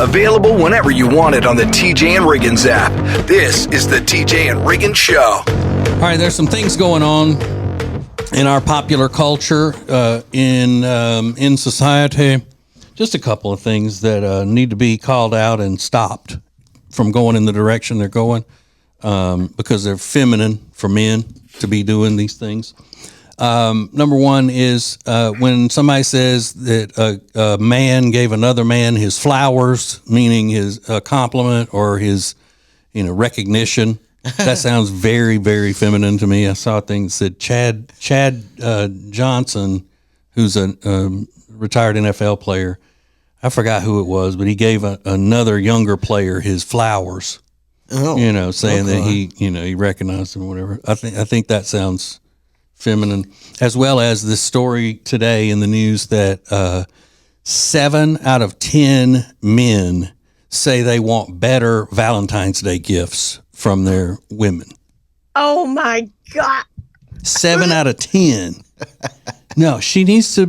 Available whenever you want it on the TJ and Riggins app. This is the TJ and Riggins Show. All right, there's some things going on in our popular culture, in society. Just a couple of things that need to be called out and stopped from going in the direction they're going, because they're feminine for men to be doing these things. Number one is when somebody says that a man gave another man his flowers, meaning his compliment or his recognition. That sounds very, very feminine to me. I saw a thing that said Chad Johnson, who's a retired NFL player. I forgot who it was, but he gave another younger player his flowers. Oh, saying that he recognized him or whatever. I think that sounds feminine, as well as this story today in the news that 7 out of 10 men say they want better Valentine's Day gifts from their women. Oh my God. 7 out of 10. No, she needs to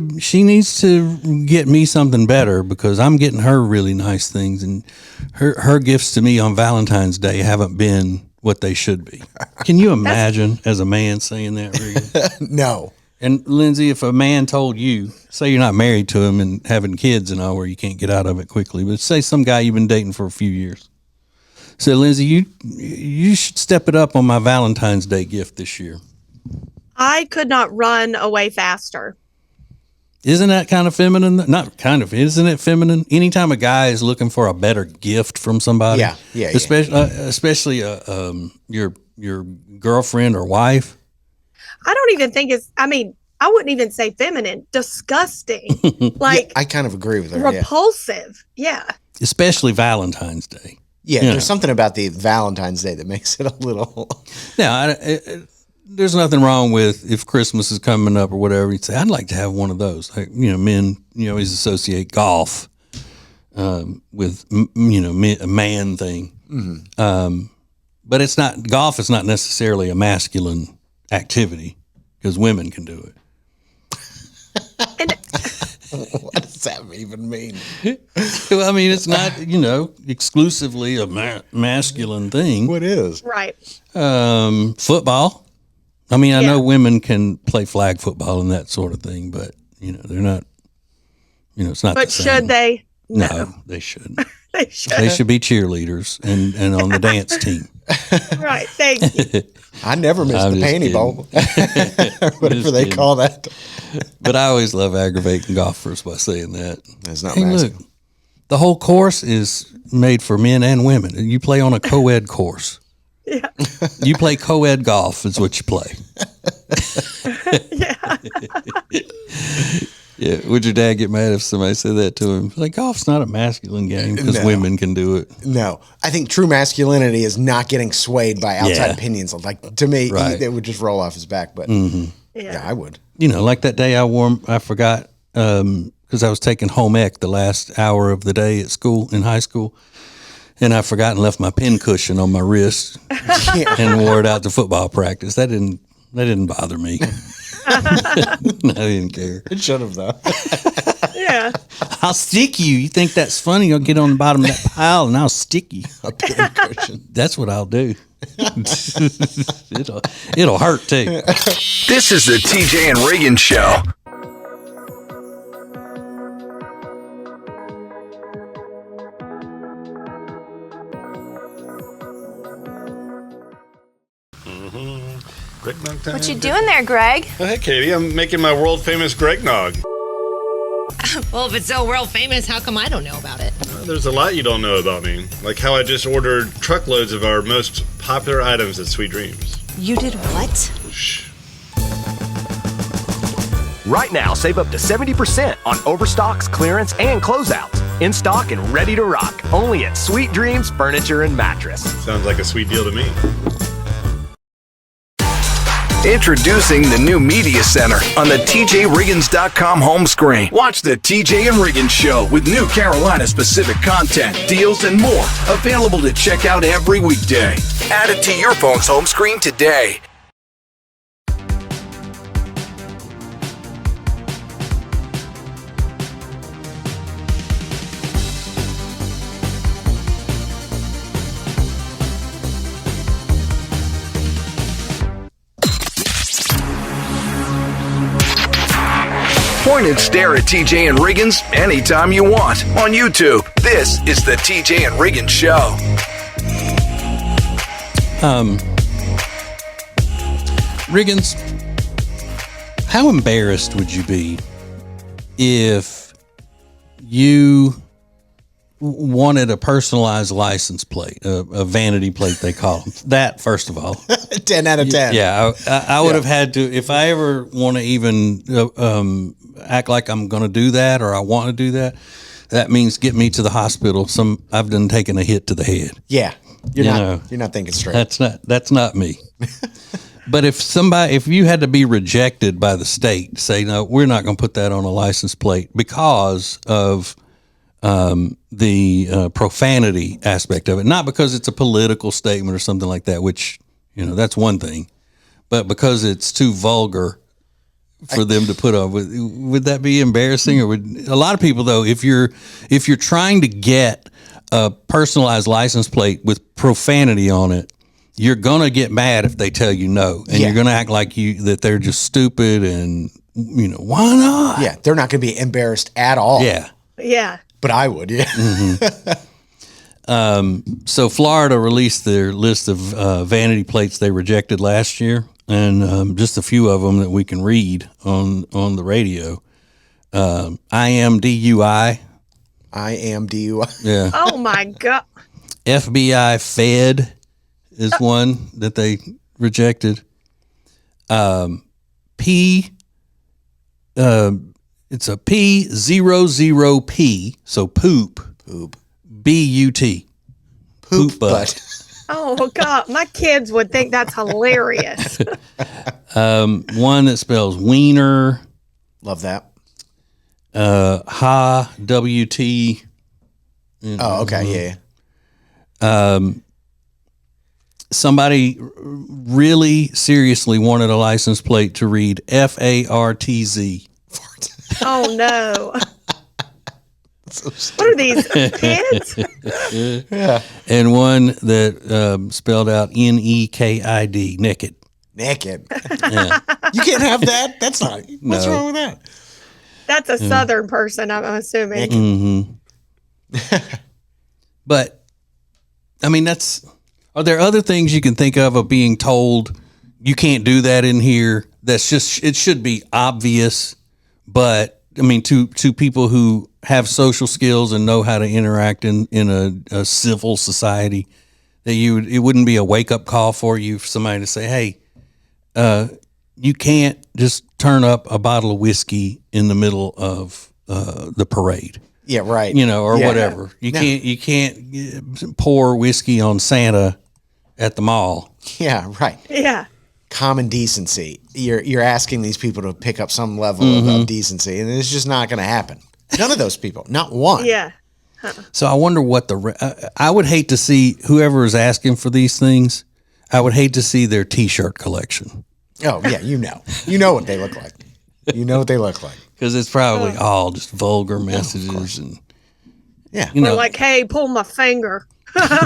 get me something better, because I'm getting her really nice things, and her gifts to me on Valentine's Day haven't been what they should be. Can you imagine as a man saying that, Regan? No. And Lindsay, if a man told you, say you're not married to him and having kids and all, where you can't get out of it quickly, but say some guy you've been dating for a few years. So Lindsay, you should step it up on my Valentine's Day gift this year. I could not run away faster. Isn't that kind of feminine? Not kind of. Isn't it feminine? Anytime a guy is looking for a better gift from somebody, yeah. Especially your girlfriend or wife. I don't even think it's. I mean, I wouldn't even say feminine. Disgusting. Like, I kind of agree with her. Repulsive. Yeah. Especially Valentine's Day. Yeah, there's something about the Valentine's Day that makes it a little. Yeah, there's nothing wrong with if Christmas is coming up or whatever. You'd say, I'd like to have one of those. Like, men, always associate golf with, a man thing. Mm-hmm. But it's not, golf is not necessarily a masculine activity, because women can do it. And what does that even mean? Well, I mean, it's not, exclusively a masculine thing. What is? right. Football. I mean, I know women can play flag football and that sort of thing, but they're not. It's not. But the same. Should they? No, they shouldn't. They should. They should be cheerleaders and on the dance team. Right. Thank you. I never missed the panty bowl. Whatever they call that. But I always love aggravating golfers by saying that. That's not look, the whole course is made for men and women. You play on a co-ed course. Yeah. You play co-ed golf is what you play. Yeah. Yeah. Would your dad get mad if somebody said that to him? Like, golf's not a masculine game because women can do it. No. I think true masculinity is not getting swayed by outside opinions. Like, to me, it would just roll off his back. But yeah, I would. Like that day I forgot, because I was taking home ec the last hour of the day at school, in high school. And I forgot and left my pin cushion on my wrist and wore it out to football practice. That didn't bother me. I didn't care. It should have, though. Yeah. I'll stick you. You think that's funny? I'll get on the bottom of that pile and I'll stick you. A pin cushion. That's what I'll do. It'll hurt too. This is the TJ and Riggins Show. Greg Nog time. What you doing there, Greg? Oh, hey, Katie. I'm making my world famous Greg Nog. Well, if it's so world famous, how come I don't know about it? There's a lot you don't know about me. Like how I just ordered truckloads of our most popular items at Sweet Dreams. You did what? Shh. Right now, save up to 70% on overstocks, clearance, and closeouts. In stock and ready to rock. Only at Sweet Dreams Furniture and Mattress. Sounds like a sweet deal to me. Introducing the new Media Center on the TJRiggins.com home screen. Watch the TJ and Riggins Show with new Carolina-specific content, deals, and more. Available to check out every weekday. Add it to your phone's home screen today. Point and stare at TJ and Riggins anytime you want on YouTube. This is the TJ and Riggins Show. Riggins, how embarrassed would you be if you wanted a personalized license plate, a vanity plate they call them? That, first of all. 10 out of 10. Yeah, I would have had to, if I ever want to even act like I'm going to do that or I want to do that, that means get me to the hospital. I've done taken a hit to the head. Yeah. You're not thinking straight. That's not me. But if you had to be rejected by the state, say, no, we're not going to put that on a license plate because of the profanity aspect of it, not because it's a political statement or something like that, which, that's one thing, but because it's too vulgar for them to put on. Would that be embarrassing? Or would a lot of people, though, if you're trying to get a personalized license plate with profanity on it, you're gonna get mad if they tell you no, and you're gonna act like that they're just stupid and why not? Yeah, they're not gonna be embarrassed at all. Yeah. But I would, yeah. Mm-hmm. So Florida released their list of vanity plates they rejected last year, and just a few of them that we can read on the radio. I am DUI. Yeah. Oh my God. FBI Fed is one that they rejected. It's a P00P, so poop. B-U-T. Poop butt. Oh God, my kids would think that's hilarious. One that spells wiener. Love that. Ha, W-T. Oh, okay, yeah. Somebody really seriously wanted a license plate to read F-A-R-T-Z. Oh no. What are these kids? Yeah. And one that spelled out N-E-K-I-D, naked. Naked. Yeah. You can't have that. That's not. What's wrong with that? That's a Southern person, I'm assuming. Mm-hmm. But, I mean, are there other things you can think of being told you can't do that in here? That's just, it should be obvious, but I mean, to people who have social skills and know how to interact in a civil society, that it wouldn't be a wake up call for you for somebody to say, hey, you can't just turn up a bottle of whiskey in the middle of the parade. Yeah, right. Or whatever. You can't pour whiskey on Santa at the mall. Yeah, right. Yeah. Common decency. You're asking these people to pick up some level of decency, and it's just not going to happen. None of those people, not one. Yeah. So I wonder what I would hate to see whoever is asking for these things. I would hate to see their T-shirt collection. Oh yeah, you know what they look like. You know what they look like because it's probably all just vulgar messages and We're like, hey, pull my finger.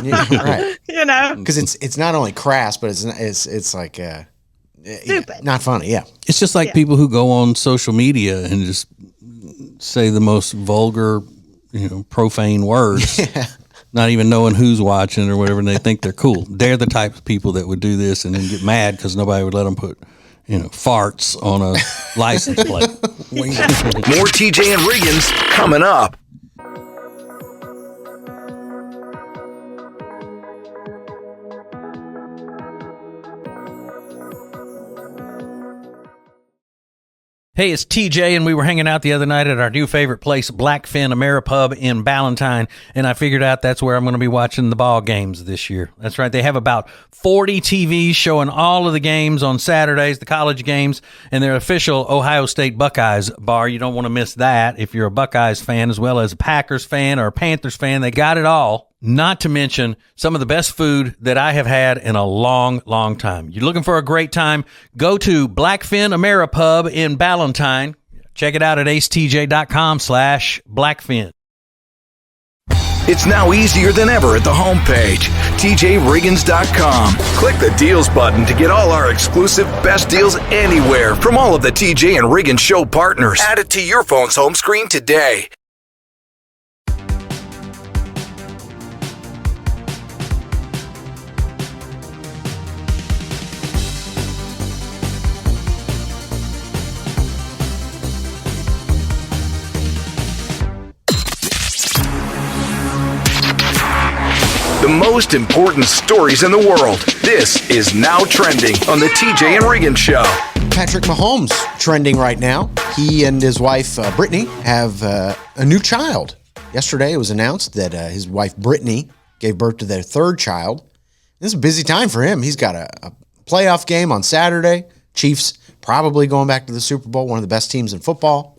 Yeah, right. Because it's not only crass, but it's like stupid, not funny. Yeah, it's just like people who go on social media and just say the most vulgar, profane words, not even knowing who's watching or whatever, and they think they're cool. They're the type of people that would do this and then get mad because nobody would let them put farts on a license plate. More TJ and Riggins coming up. Hey, it's TJ, and we were hanging out the other night at our new favorite place, Blackfin Ameripub in Ballantyne, and I figured out that's where I'm going to be watching the ball games this year. That's right. They have about 40 TVs showing all of the games on Saturdays, the college games, and their official Ohio State Buckeyes bar. You don't want to miss that if you're a Buckeyes fan as well as a Packers fan or a Panthers fan. They got it all. Not to mention some of the best food that I have had in a long, long time. You're looking for a great time? Go to Blackfin Ameripub in Ballantyne. Check it out at acetj.com/Blackfin. It's now easier than ever at the homepage, TJRiggins.com. Click the deals button to get all our exclusive best deals anywhere from all of the TJ and Riggins Show partners. Add it to your phone's home screen today. The most important stories in the world. This is Now Trending on the TJ and Riggins Show. Patrick Mahomes trending right now. He and his wife, Brittany, have a new child. Yesterday, it was announced that his wife, Brittany, gave birth to their third child. This is a busy time for him. He's got a playoff game on Saturday. Chiefs probably going back to the Super Bowl, one of the best teams in football.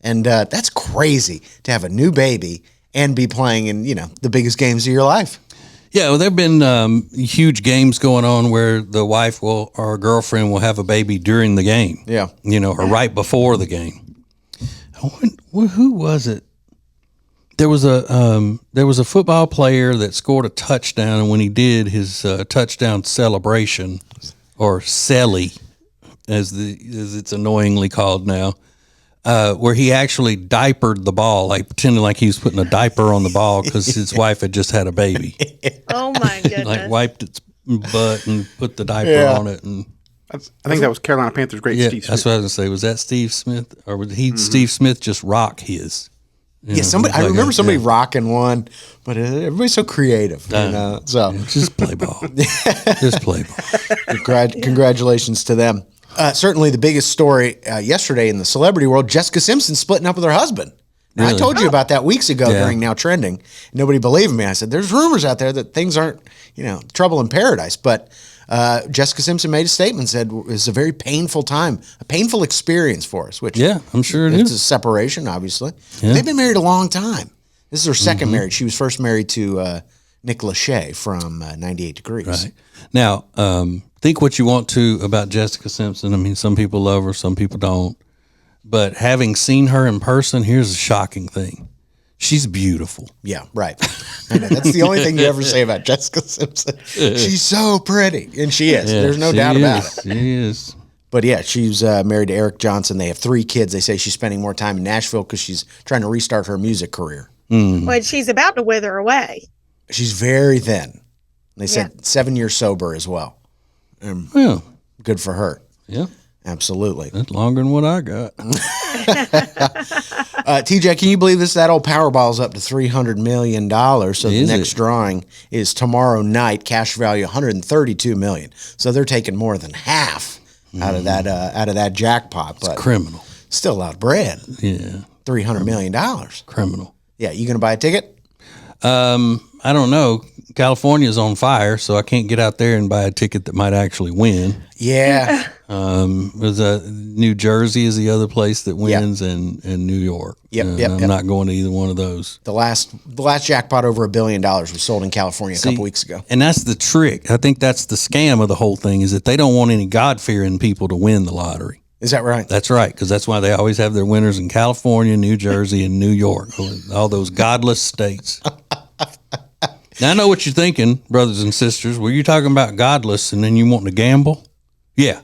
And that's crazy to have a new baby and be playing in, the biggest games of your life. Yeah, well, there have been huge games going on where the wife or girlfriend will have a baby during the game. Yeah. Or right before the game. Who was it? There was a football player that scored a touchdown, and when he did his touchdown celebration, or celly, as it's annoyingly called now, where he actually diapered the ball, like pretending like he was putting a diaper on the ball because his wife had just had a baby. Oh my goodness! Like wiped its butt and put the diaper on it, and I think that was Carolina Panthers great Steve Smith. That's what I was gonna say. Was that Steve Smith, or would Steve Smith just rock his? I remember somebody rocking one, but everybody's so creative, So just play ball. Just play ball. Congratulations to them. Certainly the biggest story yesterday in the celebrity world, Jessica Simpson splitting up with her husband. Now, really? I told you about that weeks ago during Now Trending. Nobody believed me. I said, there's rumors out there that things aren't, trouble in paradise. But Jessica Simpson made a statement, said it's a very painful time, a painful experience for us. Which I'm sure it is. It's a separation, obviously. Yeah. They've been married a long time. This is her second marriage. She was first married to Nick Lachey from 98 Degrees. Right. Now, think what you want to about Jessica Simpson. I mean, some people love her, some people don't. But having seen her in person, here's a shocking thing. She's beautiful. Yeah, right. I know, that's the only thing you ever say about Jessica Simpson. She's so pretty. And she is. There's no doubt about it. She is. But yeah, she's married to Eric Johnson. They have 3 kids. They say she's spending more time in Nashville because she's trying to restart her music career. Well, she's about to wither away. She's very thin. They said 7 years sober as well. Good for her. Yeah. Absolutely. That's longer than what I got. TJ, can you believe this? That old Powerball's up to $300 million. So the next drawing is tomorrow night. Cash value $132 million. So they're taking more than half out of that jackpot. But it's criminal. Still a lot of bread. Yeah. $300 million. Criminal. Yeah. You going to buy a ticket? I don't know. California's on fire, so I can't get out there and buy a ticket that might actually win. Yeah. New Jersey is the other place that wins, and New York. I'm not going to either one of those. The last jackpot over $1 billion was sold in California a couple weeks ago. And that's the trick. I think that's the scam of the whole thing, is that they don't want any God-fearing people to win the lottery. Is that right? That's right, because that's why they always have their winners in California, New Jersey, and New York, all those godless states. Now, I know what you're thinking, brothers and sisters. Were you talking about godless and then you want to gamble? Yeah.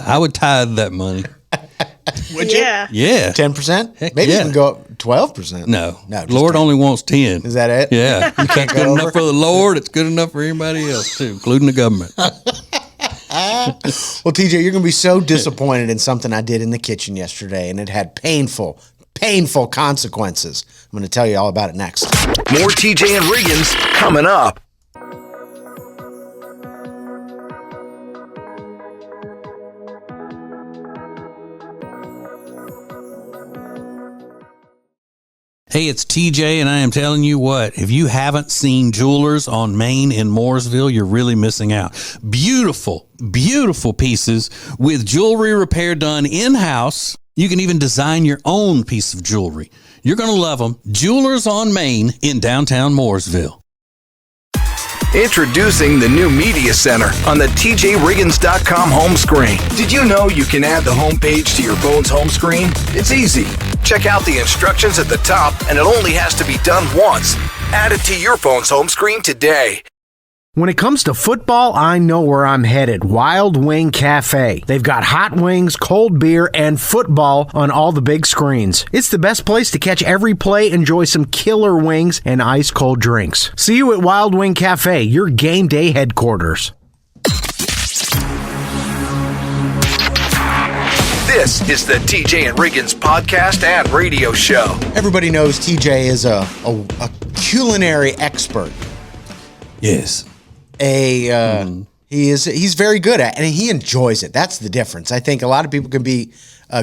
I would tithe that money. Would you? Yeah. 10%? Maybe you can go up 12%. No. Lord 10. Only wants 10. Is that it? Yeah. If that's good enough for the Lord, it's good enough for anybody else, too, including the government. Well, TJ, you're going to be so disappointed in something I did in the kitchen yesterday, and it had painful consequences. I'm going to tell you all about it next. More TJ and Riggins coming up. Hey, it's TJ, and I am telling you what, if you haven't seen Jewelers on Main in Mooresville, you're really missing out. Beautiful, beautiful pieces with jewelry repair done in-house. You can even design your own piece of jewelry. You're going to love them. Jewelers on Main in downtown Mooresville. Introducing the new Media Center on the TJRiggins.com home screen. Did you know you can add the homepage to your phone's home screen? It's easy. Check out the instructions at the top, and it only has to be done once. Add it to your phone's home screen today. When it comes to football, I know where I'm headed. Wild Wing Cafe. They've got hot wings, cold beer, and football on all the big screens. It's the best place to catch every play, enjoy some killer wings, and ice-cold drinks. See you at Wild Wing Cafe, your game day headquarters. This is the TJ and Riggins podcast and radio show. Everybody knows TJ is a culinary expert. Yes. He's very good at it, and he enjoys it. That's the difference. I think a lot of people can be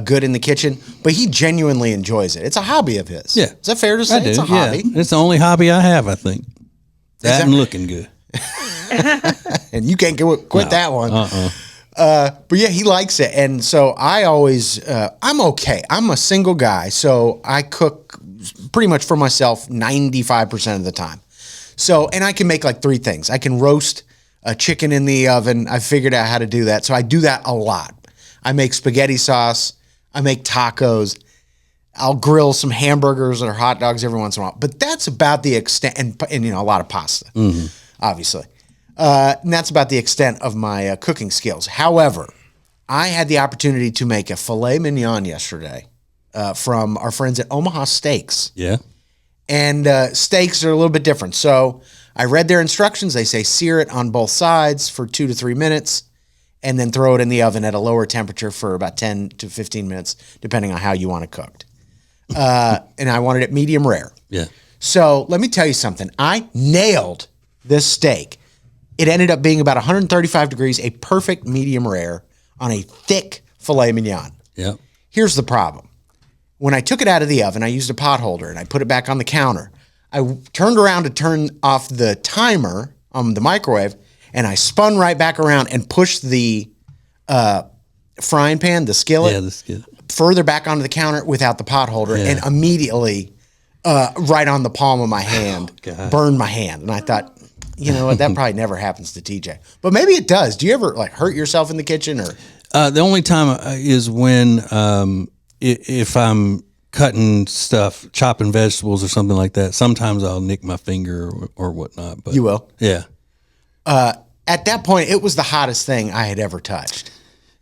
good in the kitchen, but he genuinely enjoys it. It's a hobby of his. Yeah. Is that fair to say? I do, It's a hobby. Yeah. It's the only hobby I have, I think. That and looking good. And you can't quit that one. But yeah, he likes it. And so I always, I'm okay. I'm a single guy, so I cook pretty much for myself 95% of the time. So, and I can make like 3 things. I can roast a chicken in the oven. I figured out how to do that. So I do that a lot. I make spaghetti sauce. I make tacos. I'll grill some hamburgers or hot dogs every once in a while. But that's about the extent, and a lot of pasta, obviously. And that's about the extent of my cooking skills. However, I had the opportunity to make a filet mignon yesterday from our friends at Omaha Steaks. Yeah. And steaks are a little bit different. So I read their instructions. They say sear it on both sides for 2 to 3 minutes and then throw it in the oven at a lower temperature for about 10 to 15 minutes, depending on how you want it cooked. And I wanted it medium rare. Yeah. So let me tell you something. I nailed this steak. It ended up being about 135 degrees, a perfect medium rare on a thick filet mignon. Yeah. Here's the problem. When I took it out of the oven, I used a pot holder and I put it back on the counter. I turned around to turn off the timer on the microwave, and I spun right back around and pushed the frying pan, the skillet, further back onto the counter without the pot holder, and immediately right on the palm of my hand, burned my hand. And I thought, you know what, that probably never happens to TJ. But maybe it does. Do you ever like hurt yourself in the kitchen? Or the only time is when if I'm cutting stuff, chopping vegetables or something like that, sometimes I'll nick my finger or whatnot. But you will? Yeah. At that point, it was the hottest thing I had ever touched.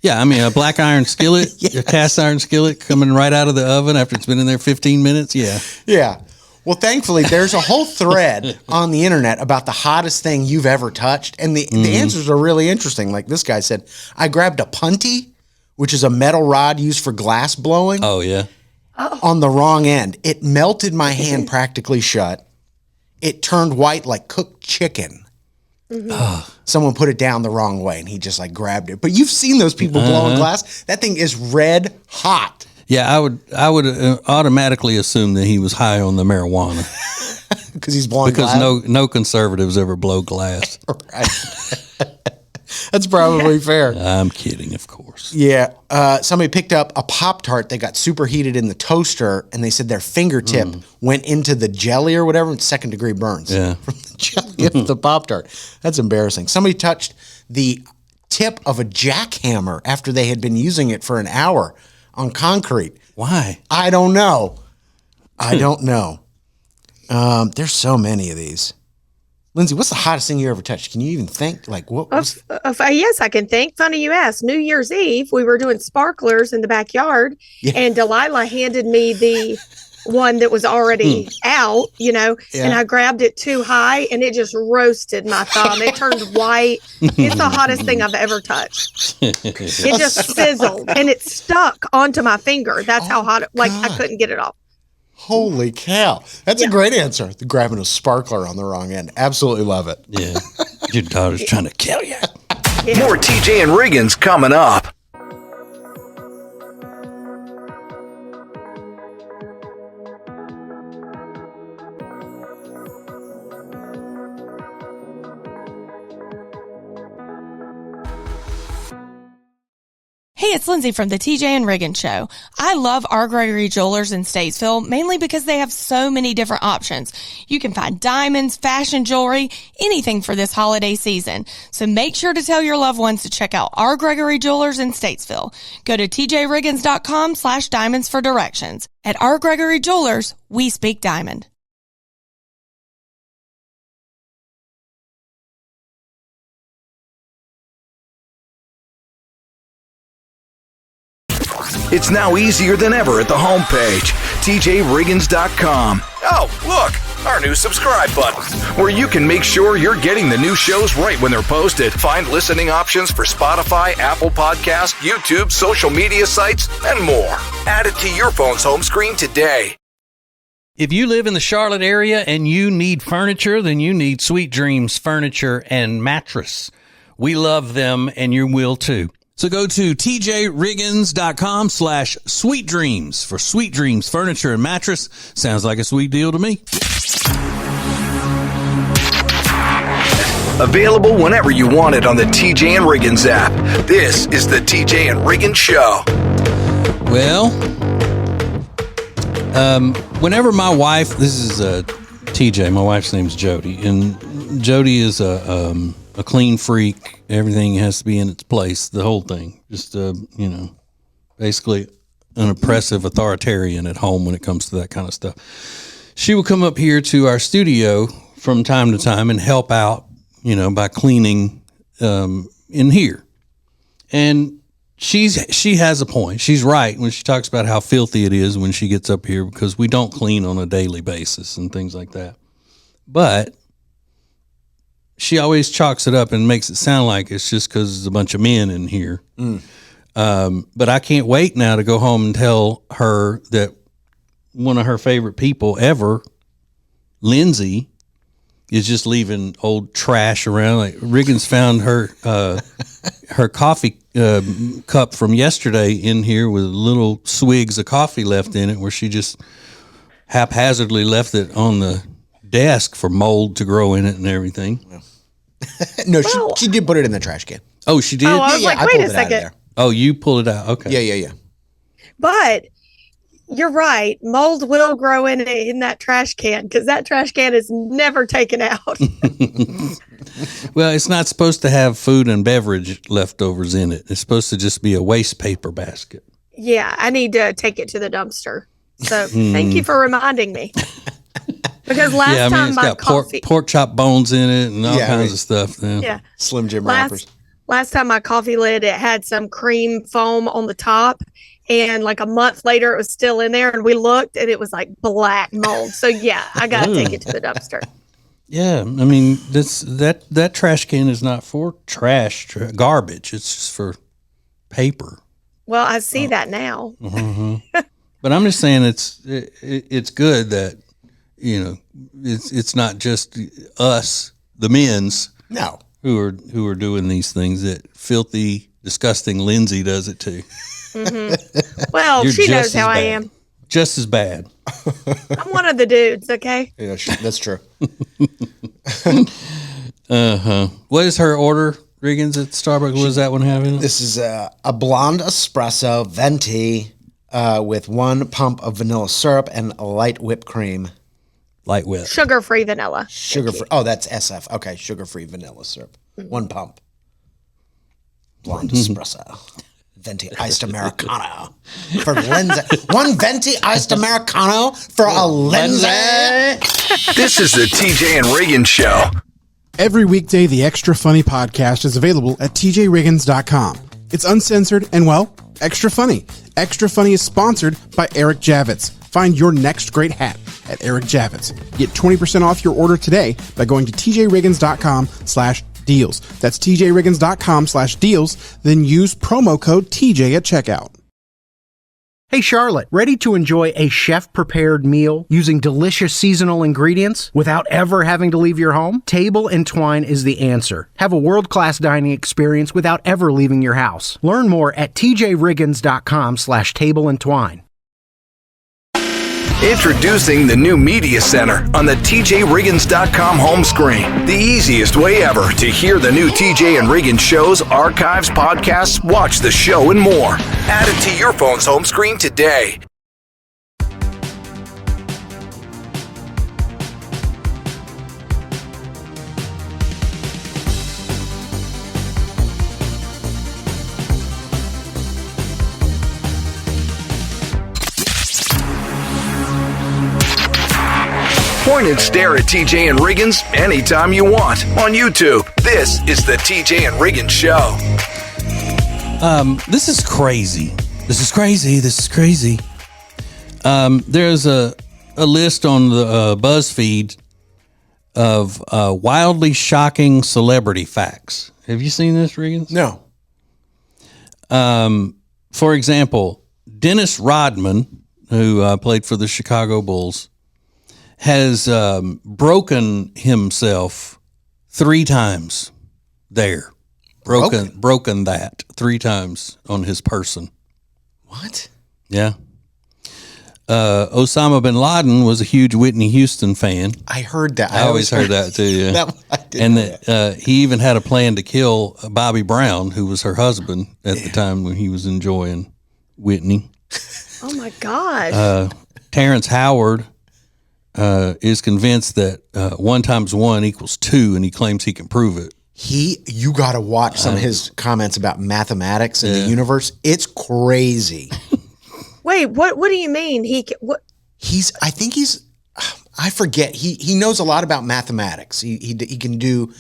Yeah, I mean, a black iron skillet, a cast iron skillet coming right out of the oven after it's been in there 15 minutes. Yeah. Yeah. Well, thankfully, there's a whole thread on the internet about the hottest thing you've ever touched. And the answers are really interesting. Like this guy said, I grabbed a punty, which is a metal rod used for glass blowing. Oh, yeah. On the wrong end. It melted my hand practically shut. It turned white like cooked chicken. Someone put it down the wrong way and he just like grabbed it. But you've seen those people blowing glass. That thing is red hot. Yeah, I would automatically assume that he was high on the marijuana. Because he's blowing glass? Because no conservatives ever blow glass. Right. That's probably fair. I'm kidding, of course. Yeah. Somebody picked up a Pop-Tart that got superheated in the toaster, and they said their fingertip went into the jelly or whatever, and second-degree burns from the jelly of the Pop-Tart. That's embarrassing. Somebody touched the tip of a jackhammer after they had been using it for an hour on concrete. Why? I don't know. There's so many of these. Lindsay, what's the hottest thing you ever touched? Can you even think? Like what? Yes, I can think. Funny you ask. New Year's Eve, we were doing sparklers in the backyard, and Delilah handed me the one that was already out, and I grabbed it too high, and it just roasted my thumb. It turned white. It's the hottest thing I've ever touched. It just fizzled, and it stuck onto my finger. That's how hot. I couldn't get it off. Holy cow. That's a great answer. Grabbing a sparkler on the wrong end. Absolutely love it. Yeah. Your daughter's trying to kill you. More TJ and Riggins coming up. Hey, it's Lindsay from the TJ and Riggins Show. I love our Gregory Jewelers in Statesville, mainly because they have so many different options. You can find diamonds, fashion jewelry, anything for this holiday season. So make sure to tell your loved ones to check out our Gregory Jewelers in Statesville. Go to tjriggins.com/diamonds for directions. At our Gregory Jewelers, we speak diamond. It's now easier than ever at the homepage, tjriggins.com. Oh, look, our new subscribe button, where you can make sure you're getting the new shows right when they're posted. Find listening options for Spotify, Apple Podcasts, YouTube, social media sites, and more. Add it to your phone's home screen today. If you live in the Charlotte area and you need furniture, then you need Sweet Dreams Furniture and Mattress. We love them, and you will too. So go to tjriggins.com/Sweet Dreams for Sweet Dreams Furniture and Mattress. Sounds like a sweet deal to me. Available whenever you want it on the TJ and Riggins app. This is the TJ and Riggins Show. Well, whenever my wife, this is TJ, my wife's name's Jody, and Jody is a clean freak. Everything has to be in its place, the whole thing. Just, basically an oppressive authoritarian at home when it comes to that kind of stuff. She will come up here to our studio from time to time and help out, by cleaning in here. And she has a point. She's right when she talks about how filthy it is when she gets up here because we don't clean on a daily basis and things like that. But she always chalks it up and makes it sound like it's just because there's a bunch of men in here. But I can't wait now to go home and tell her that one of her favorite people ever, Lindsay, is just leaving old trash around. Like Riggins found her her coffee cup from yesterday in here with little swigs of coffee left in it, where she just haphazardly left it on the desk for mold to grow in it and everything. No, she did put it in the trash can. Oh, she did? Oh, I was like, wait a second. Oh, you pulled it out. Okay. Yeah. But you're right. Mold will grow in that trash can because that trash can is never taken out. Well, it's not supposed to have food and beverage leftovers in it. It's supposed to just be a waste paper basket. Yeah, I need to take it to the dumpster. So thank you for reminding me. Because last time it's my got coffee pork chop bones in it and all kinds of stuff. Yeah. Slim Jim wrappers. Last time my coffee lid, it had some cream foam on the top. And like a month later, it was still in there. And we looked and it was like black mold. So yeah, I got to take it to the dumpster. Yeah. I mean, that trash can is not for garbage. It's just for paper. Well, I see that now. But I'm just saying it's good that, it's not just us, the men's. No. Who are doing these things. That filthy, disgusting Lindsay does it too. Well, she knows how I am. Just as bad. I'm one of the dudes, okay? Yeah, that's true. What is her order, Riggins, at Starbucks? What does that one have in it? This is a blonde espresso venti with 1 pump of vanilla syrup and a light whipped cream. Light whip. Sugar-free vanilla. Sugar-free. Oh, that's SF. Okay, sugar-free vanilla syrup. 1 pump. Blonde espresso. Venti iced Americano. For Lindsay. 1 venti iced Americano for a Lindsay. This is the TJ and Riggins Show. Every weekday, the Extra Funny podcast is available at tjriggins.com. It's uncensored and, well, extra funny. Extra Funny is sponsored by Eric Javits. Find your next great hat at Eric Javits. Get 20% off your order today by going to tjriggins.com/deals. That's tjriggins.com/deals. Then use promo code TJ at checkout. Hey Charlotte, ready to enjoy a chef-prepared meal using delicious seasonal ingredients without ever having to leave your home? Table and Twine is the answer. Have a world-class dining experience without ever leaving your house. Learn more at tjriggins.com/tableandtwine. Introducing the new Media Center on the TJRiggins.com home screen. The easiest way ever to hear the new TJ and Riggins shows, archives, podcasts, watch the show, and more. Add it to your phone's home screen today. Point and stare at TJ and Riggins anytime you want on YouTube. This is the TJ and Riggins Show. This is crazy. This is crazy. There's a list on the BuzzFeed of wildly shocking celebrity facts. Have you seen this, Riggins? No. For example, Dennis Rodman, who played for the Chicago Bulls, has broken himself 3 times there. Broken that 3 times on his person. What? Yeah. Osama bin Laden was a huge Whitney Houston fan. I heard that. I always heard that too. Yeah. He even had a plan to kill Bobby Brown, who was her husband at the time when he was enjoying Whitney. Oh my gosh. Terrence Howard is convinced that 1 × 1 = 2, and he claims he can prove it. You got to watch some of his comments about mathematics and the universe. It's crazy. Wait, what do you mean? I forget. He knows a lot about mathematics. He can do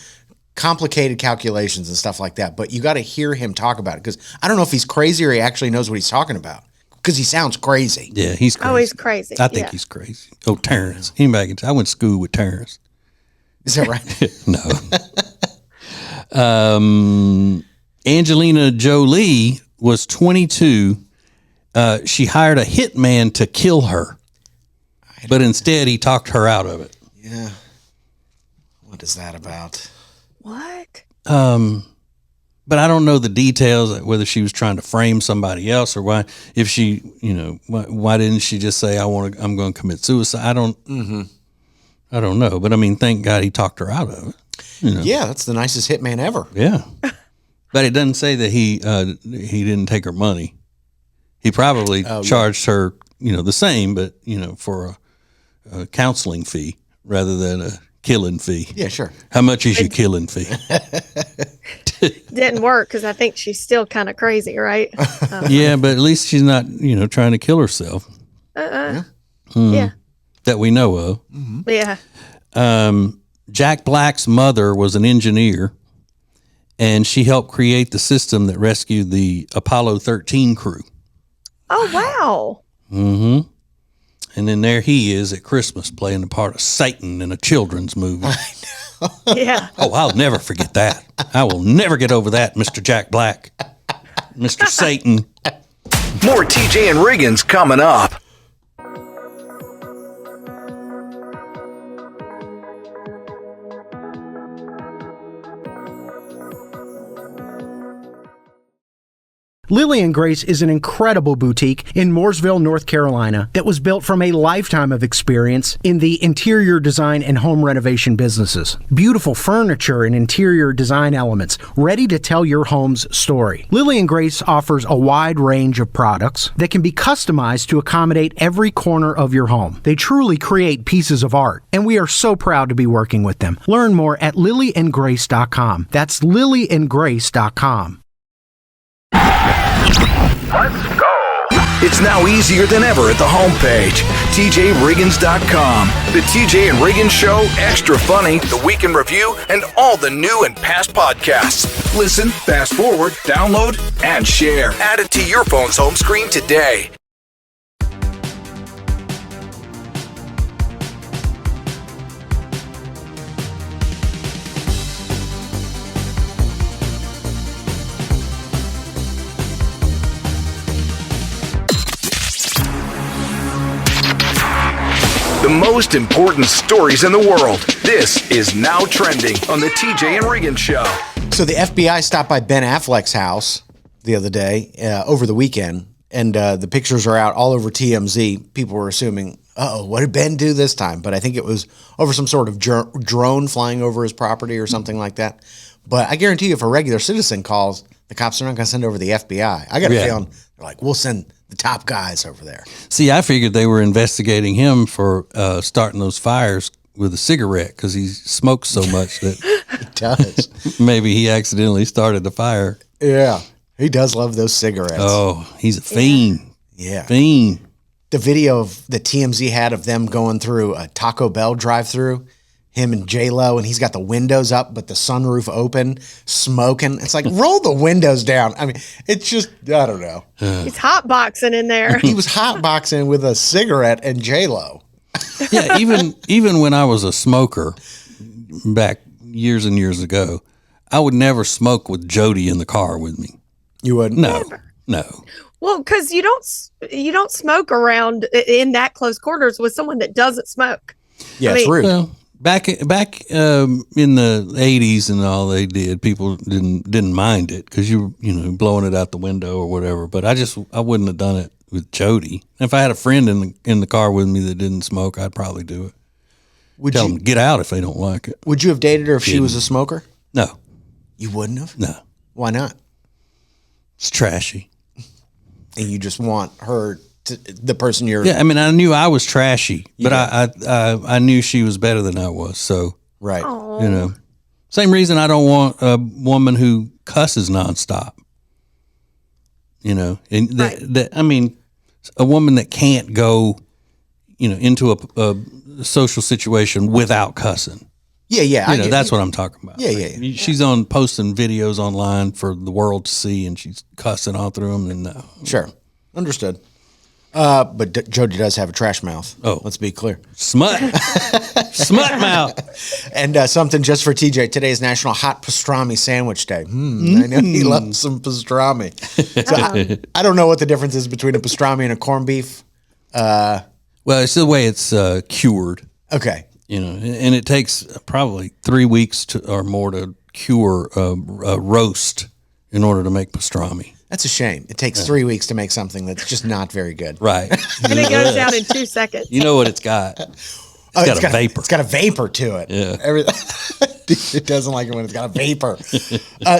complicated calculations and stuff like that, but you got to hear him talk about it, because I don't know if he's crazy or he actually knows what he's talking about, because he sounds crazy. Yeah, he's crazy. Oh, he's crazy. I think he's crazy. Oh, Terrence. I went to school with Terrence. Is that right? No. Angelina Jolie was 22. She hired a hitman to kill her, but instead he talked her out of it. Yeah. What is that about? What? But I don't know the details, whether she was trying to frame somebody else or why. If she, why didn't she just say, I'm going to commit suicide? I don't know. But I mean, thank God he talked her out of it. Yeah, that's the nicest hitman ever. Yeah. But it doesn't say that he didn't take her money. He probably charged her, the same, but, for a counseling fee rather than a killing fee. Yeah, sure. How much is your killing fee? Didn't work, because I think she's still kind of crazy, right? Yeah, but at least she's not, trying to kill herself. Yeah. That we know of. Mm-hmm. Yeah. Jack Black's mother was an engineer, and she helped create the system that rescued the Apollo 13 crew. Oh, wow. Mm-hmm. And then there he is at Christmas playing the part of Satan in a children's movie. Yeah. Oh, I'll never forget that. I will never get over that, Mr. Jack Black. Mr. Satan. More TJ and Riggins coming up. Lily and Grace is an incredible boutique in Mooresville, North Carolina that was built from a lifetime of experience in the interior design and home renovation businesses. Beautiful furniture and interior design elements ready to tell your home's story. Lily and Grace offers a wide range of products that can be customized to accommodate every corner of your home. They truly create pieces of art, and we are so proud to be working with them. Learn more at lilyandgrace.com. That's lilyandgrace.com. Let's go. It's now easier than ever at the homepage, TJRiggins.com. The TJ and Riggins Show, Extra Funny, The Week in Review, and all the new and past podcasts. Listen, fast forward, download, and share. Add it to your phone's home screen today. The most important stories in the world. This is Now Trending on the TJ and Riggins Show. So the FBI stopped by Ben Affleck's house the other day, over the weekend, and the pictures are out all over TMZ. People were assuming what did Ben do this time? But I think it was over some sort of drone flying over his property or something like that. But I guarantee you, if a regular citizen calls, the cops are not going to send over the FBI. I got a feeling they're like, we'll send the top guys over there. See, I figured they were investigating him for starting those fires with a cigarette because he smokes so much that He does. maybe he accidentally started the fire. Yeah. He does love those cigarettes. Oh, he's a fiend. Yeah. Fiend. The video of the TMZ had of them going through a Taco Bell drive-through, him and J-Lo, and he's got the windows up, but the sunroof open, smoking. It's like, roll the windows down. I mean, it's just, I don't know. He's hotboxing in there. He was hotboxing with a cigarette and J-Lo. Yeah, even when I was a smoker back years and years ago, I would never smoke with Jody in the car with me. You wouldn't? No. Well, because you don't smoke around in that close quarters with someone that doesn't smoke. Yeah, it's rude. Well, back in the 80s and all, they did. People didn't mind it because you were blowing it out the window or whatever. But I wouldn't have done it with Jody. If I had a friend in the car with me that didn't smoke, I'd probably do it. Tell them to get out if they don't like it. Would you have dated her if she was a smoker? No. You wouldn't have? No. Why not? It's trashy. And you just want her to, the person you're... Yeah, I mean, I knew I was trashy, but I knew she was better than I was. So, right. Same reason I don't want a woman who cusses nonstop. I mean, a woman that can't go, into a social situation without cussing. Yeah. That's what I'm talking about. Yeah. She's posting videos online for the world to see, and she's cussing all through them. And no. Sure. Understood. But Jody does have a trash mouth. Oh. Let's be clear. Smut. Smut mouth. And something just for TJ. Today is National Hot Pastrami Sandwich Day. I know he loves some pastrami. So I don't know what the difference is between a pastrami and a corned beef. Well, it's the way it's cured. Okay. And it takes probably 3 weeks or more to cure a roast in order to make pastrami. That's a shame. It takes 3 weeks to make something that's just not very good. Right. And it goes down in 2 seconds. You know what it's got? It's got a vapor. It's got a vapor to it. Yeah. It doesn't like it when it's got a vapor.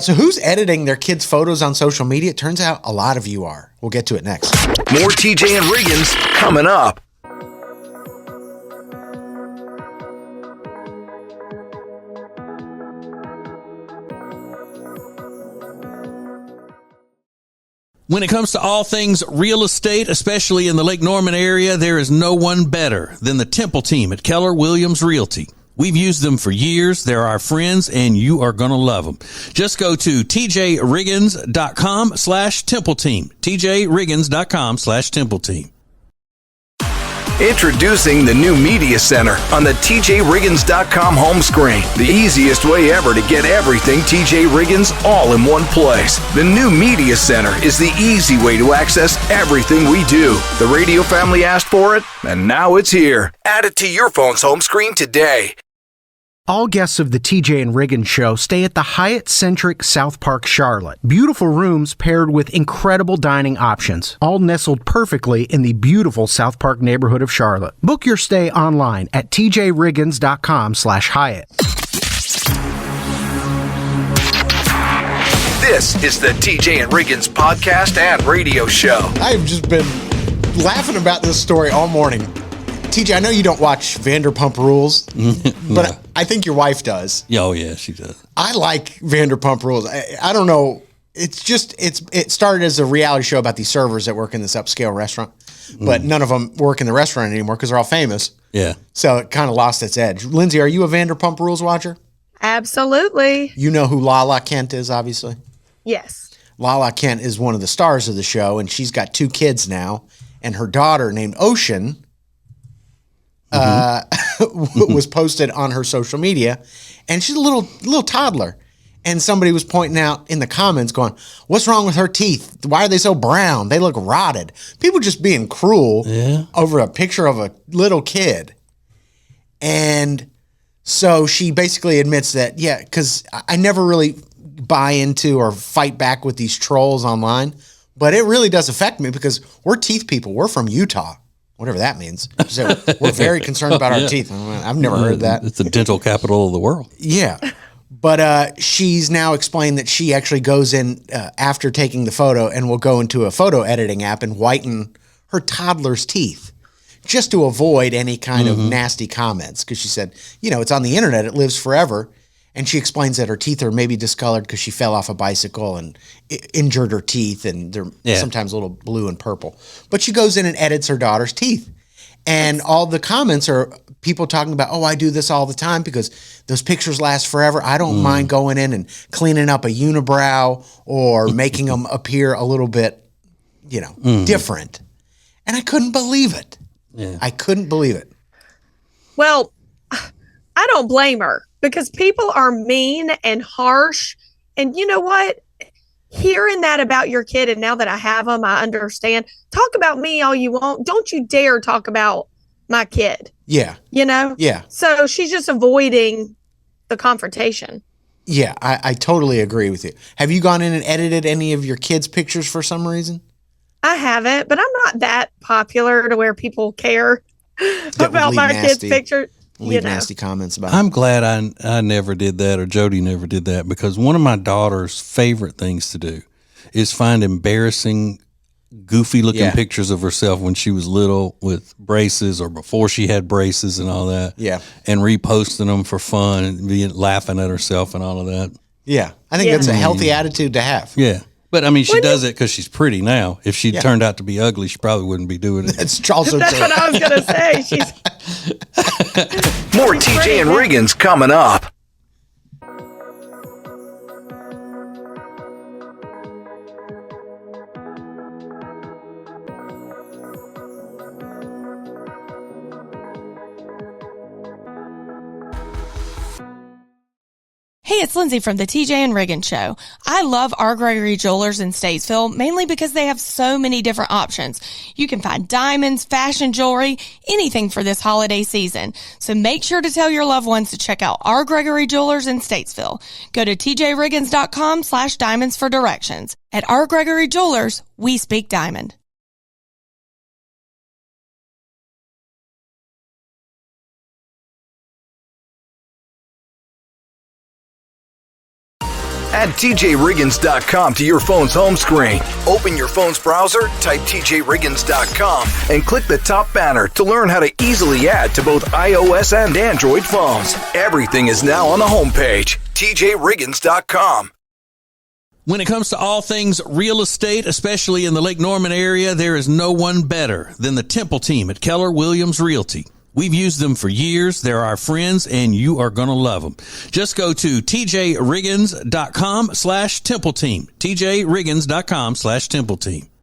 So who's editing their kids' photos on social media? It turns out a lot of you are. We'll get to it next. More TJ and Riggins coming up. When it comes to all things real estate, especially in the Lake Norman area, there is no one better than the Temple team at Keller Williams Realty. We've used them for years. They're our friends, and you are going to love them. Just go to tjriggins.com/Temple team. tjriggins.com/Temple team. Introducing the new Media Center on the TJRiggins.com home screen. The easiest way ever to get everything TJ Riggins all in one place. The new Media Center is the easy way to access everything we do. The radio family asked for it, and now it's here. Add it to your phone's home screen today. All guests of the TJ and Riggins Show stay at the Hyatt-centric South Park, Charlotte. Beautiful rooms paired with incredible dining options, all nestled perfectly in the beautiful South Park neighborhood of Charlotte. Book your stay online at tjriggins.com/Hyatt. This is the TJ and Riggins podcast and radio show. I've just been laughing about this story all morning. TJ, I know you don't watch Vanderpump Rules, but I think your wife does. Oh, yeah, she does. I like Vanderpump Rules. I don't know. It's just, it started as a reality show about these servers that work in this upscale restaurant, but none of them work in the restaurant anymore because they're all famous. Yeah. So it kind of lost its edge. Lindsay, are you a Vanderpump Rules watcher? Absolutely. You know who Lala Kent is, obviously? Yes. Lala Kent is one of the stars of the show, and she's got 2 kids now, and her daughter named Ocean was posted on her social media, and she's a little toddler. And somebody was pointing out in the comments going, what's wrong with her teeth? Why are they so brown? They look rotted. People just being cruel over a picture of a little kid. And so she basically admits that, because I never really buy into or fight back with these trolls online, but it really does affect me because we're teeth people. We're from Utah. whatever that means. She said, we're very concerned about our teeth. I've never heard that. It's the dental capital of the world. Yeah. But she's now explained that she actually goes in after taking the photo and will go into a photo editing app and whiten her toddler's teeth just to avoid any kind of nasty comments. Because she said, it's on the internet. It lives forever. And she explains that her teeth are maybe discolored because she fell off a bicycle and injured her teeth, and they're sometimes a little blue and purple. But she goes in and edits her daughter's teeth. And all the comments are people talking about, I do this all the time because those pictures last forever. I don't mind going in and cleaning up a unibrow or making them appear a little bit, different. And I couldn't believe it. Yeah. I couldn't believe it. Well, I don't blame her. Because people are mean and harsh. And you know what? Hearing that about your kid, and now that I have them, I understand. Talk about me all you want. Don't you dare talk about my kid. Yeah. Yeah. So she's just avoiding the confrontation. Yeah, I totally agree with you. Have you gone in and edited any of your kids' pictures for some reason? I haven't, but I'm not that popular to where people care about my kids' pictures. Leave nasty comments about I'm glad I never did that, or Jody never did that, because one of my daughter's favorite things to do is find embarrassing, goofy looking pictures of herself when she was little with braces or before she had braces and all that. Yeah. And reposting them for fun and laughing at herself and all of that. Yeah. I think that's a healthy attitude to have. Yeah. But, she does it because she's pretty now. If she turned out to be ugly, she probably wouldn't be doing it. That's also That's true. what I was going to say. She's More TJ and Riggins coming up. Hey, it's Lindsay from the TJ and Riggins Show. I love our Gregory Jewelers in Statesville, mainly because they have so many different options. You can find diamonds, fashion jewelry, anything for this holiday season. So make sure to tell your loved ones to check out our Gregory Jewelers in Statesville. Go to tjriggins.com/diamonds for directions. At our Gregory Jewelers, we speak diamond. Add TJRiggins.com to your phone's home screen. Open your phone's browser, type TJRiggins.com, and click the top banner to learn how to easily add to both iOS and Android phones. Everything is now on the homepage, TJRiggins.com. When it comes to all things real estate, especially in the Lake Norman area, there is no one better than the Temple team at Keller Williams Realty. We've used them for years. They're our friends, and you are going to love them. Just go to tjriggins.com/Temple Team. tjriggins.com/Temple Team.